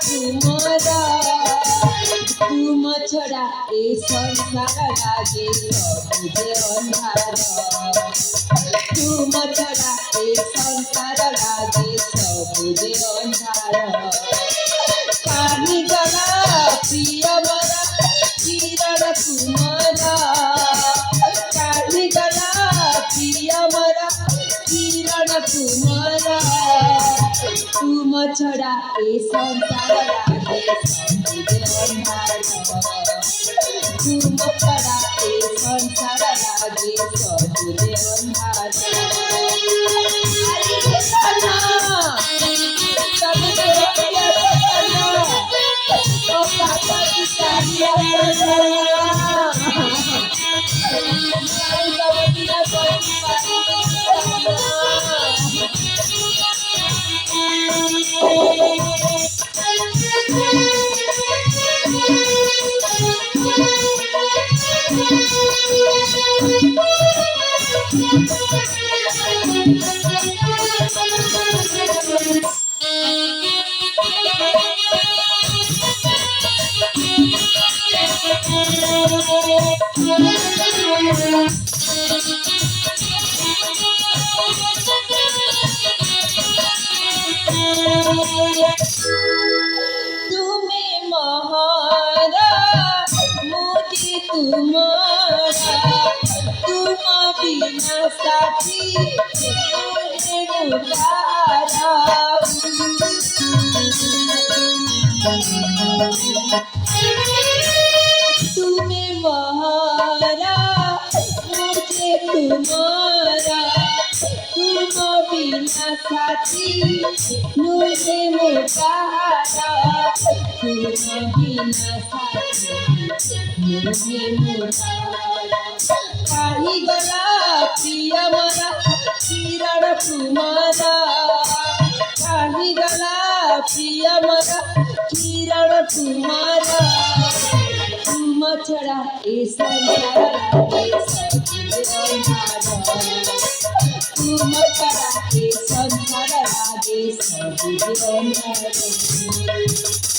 तुम्हारा तुम छड़ा ए संसार लागे सबुजे अंधार तुम छड़ा ए संसार लागे सबुजे अंधार पानी गला प्रिय मरा किरण तुम्हारा पानी गला प्रिय मरा किरण तुम्हारा तुम छड़ा ए संसार लागे सबुजे अंधार तुम छड़ा ए संसार लागे सबुजे अंधार तुम्हें महारा मोदी तुम्हारा तुम बिना साथी मुझे मुटारा तुम्हें महारा मुझे तुम्हारा तुम बिना साथी मुझे मुटारा तुम बिना साथी मुझे मुटारा काही गला प्रिय मरा किरण तुम्हारा काही गला प्रिय मरा किरण तुम्हारा तुम छड़ा ए संसार लागे सबुजे अंधार तुम छड़ा ए संसार लागे सबुजे अंधार।